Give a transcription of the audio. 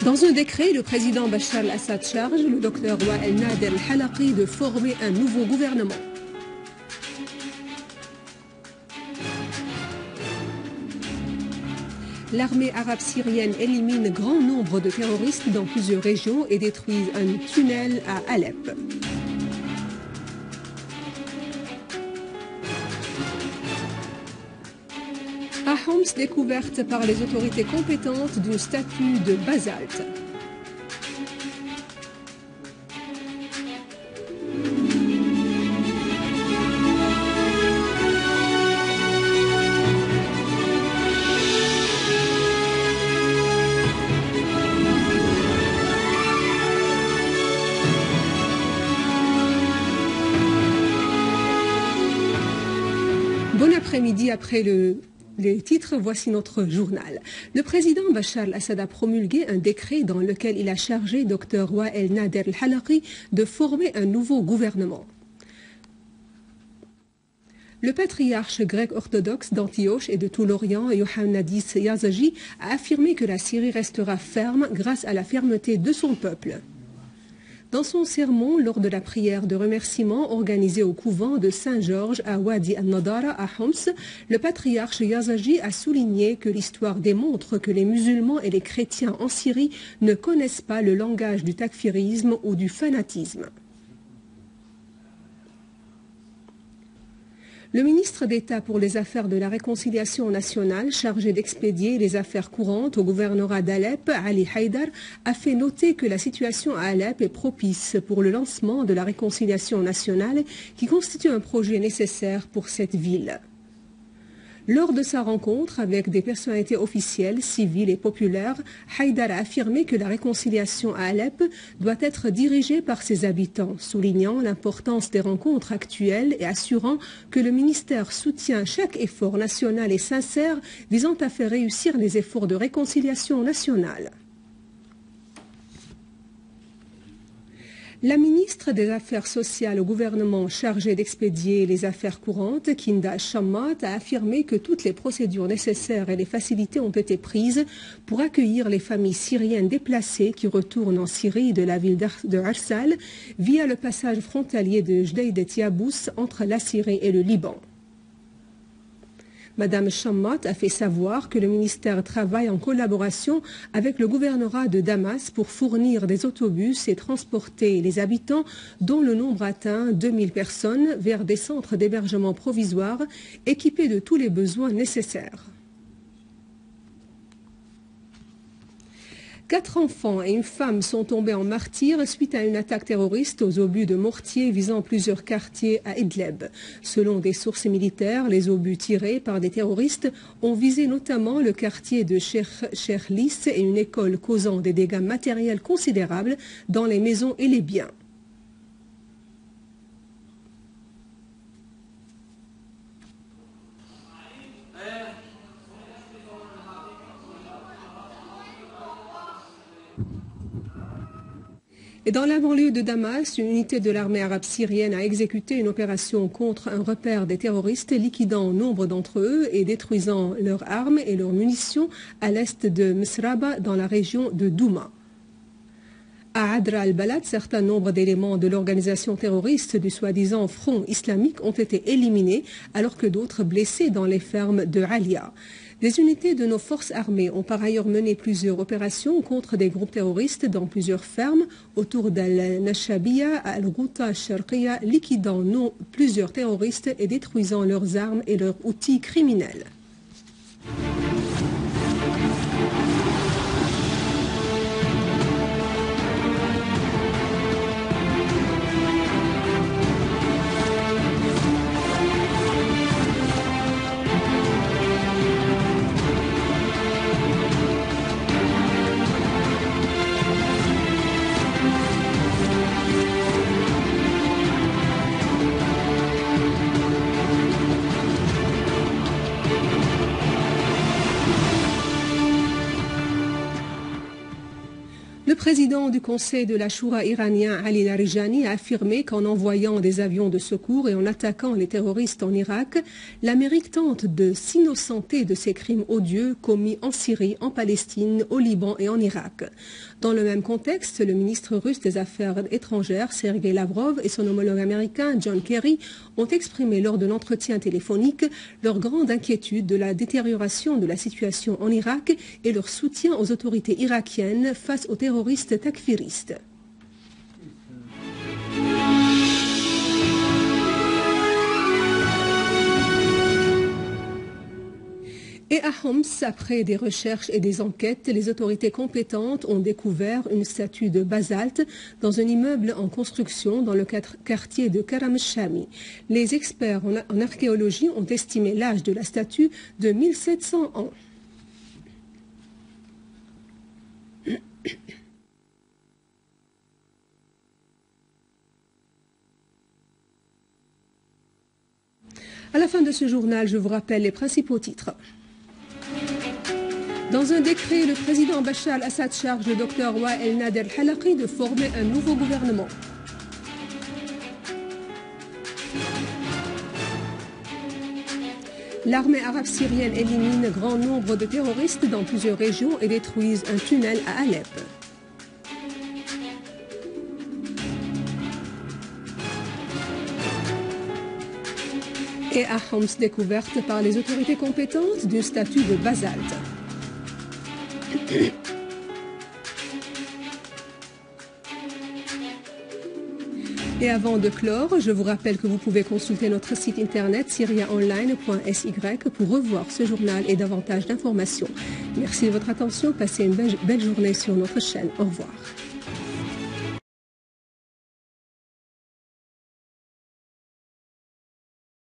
Dans un décret, le président Bachar al-Assad charge le docteur Wael Nader al-Halaqi de former un nouveau gouvernement. L'armée arabe syrienne élimine grand nombre de terroristes dans plusieurs régions et détruit un tunnel à Alep. À Homs, découverte par les autorités compétentes d'une statue de basalte. Bon après-midi. Après les titres, voici notre journal. Le président Bachar al-Assad a promulgué un décret dans lequel il a chargé Dr Wael Nader al-Halaqi de former un nouveau gouvernement. Le patriarche grec orthodoxe d'Antioche et de tout l'Orient, Ioannidis Yazagi, a affirmé que la Syrie restera ferme grâce à la fermeté de son peuple. Dans son sermon, lors de la prière de remerciement organisée au couvent de Saint-Georges à Wadi al-Nadara à Homs, le patriarche Yazagi a souligné que l'histoire démontre que les musulmans et les chrétiens en Syrie ne connaissent pas le langage du takfirisme ou du fanatisme. Le ministre d'État pour les affaires de la réconciliation nationale, chargé d'expédier les affaires courantes au gouvernorat d'Alep, Ali Haïdar, a fait noter que la situation à Alep est propice pour le lancement de la réconciliation nationale qui constitue un projet nécessaire pour cette ville. Lors de sa rencontre avec des personnalités officielles, civiles et populaires, Haïdar a affirmé que la réconciliation à Alep doit être dirigée par ses habitants, soulignant l'importance des rencontres actuelles et assurant que le ministère soutient chaque effort national et sincère visant à faire réussir les efforts de réconciliation nationale. La ministre des Affaires sociales au gouvernement chargée d'expédier les affaires courantes, Kinda Shammat, a affirmé que toutes les procédures nécessaires et les facilités ont été prises pour accueillir les familles syriennes déplacées qui retournent en Syrie de la ville de Arsal via le passage frontalier de Jdeïdet Yabous entre la Syrie et le Liban. Madame Shammat a fait savoir que le ministère travaille en collaboration avec le gouvernorat de Damas pour fournir des autobus et transporter les habitants, dont le nombre atteint 2000 personnes, vers des centres d'hébergement provisoires équipés de tous les besoins nécessaires. 4 enfants et une femme sont tombés en martyrs suite à une attaque terroriste aux obus de mortier visant plusieurs quartiers à Idlib. Selon des sources militaires, les obus tirés par des terroristes ont visé notamment le quartier de Cherlis et une école causant des dégâts matériels considérables dans les maisons et les biens. Et dans la banlieue de Damas, une unité de l'armée arabe syrienne a exécuté une opération contre un repère des terroristes, liquidant nombre d'entre eux et détruisant leurs armes et leurs munitions à l'est de Mesraba, dans la région de Douma. À Adra al-Balad, certains nombres d'éléments de l'organisation terroriste du soi-disant Front islamique ont été éliminés, alors que d'autres blessés dans les fermes de Alia. Des unités de nos forces armées ont par ailleurs mené plusieurs opérations contre des groupes terroristes dans plusieurs fermes autour d'Al-Nashabiya, Al-Ghouta al-Sharqiya, liquidant plusieurs terroristes et détruisant leurs armes et leurs outils criminels. Le président du Conseil de la Choura iranien, Ali Larijani, a affirmé qu'en envoyant des avions de secours et en attaquant les terroristes en Irak, l'Amérique tente de s'innocenter de ces crimes odieux commis en Syrie, en Palestine, au Liban et en Irak. Dans le même contexte, le ministre russe des Affaires étrangères, Sergei Lavrov, et son homologue américain, John Kerry, ont exprimé lors de l'entretien téléphonique leur grande inquiétude de la détérioration de la situation en Irak et leur soutien aux autorités irakiennes face aux terroristes takfiristes. Et à Homs, après des recherches et des enquêtes, les autorités compétentes ont découvert une statue de basalte dans un immeuble en construction dans le quartier de Karam el-Shami. Les experts en archéologie ont estimé l'âge de la statue de 1700 ans. À la fin de ce journal, je vous rappelle les principaux titres. Dans un décret, le président Bachar al-Assad charge le docteur Wael Nader Halaqi de former un nouveau gouvernement. L'armée arabe syrienne élimine grand nombre de terroristes dans plusieurs régions et détruisent un tunnel à Alep. Et à Homs, découverte par les autorités compétentes d'une statue de basalte. Et avant de clore, je vous rappelle que vous pouvez consulter notre site internet syriaonline.sy pour revoir ce journal et davantage d'informations. Merci de votre attention. Passez une belle journée sur notre chaîne. Au revoir.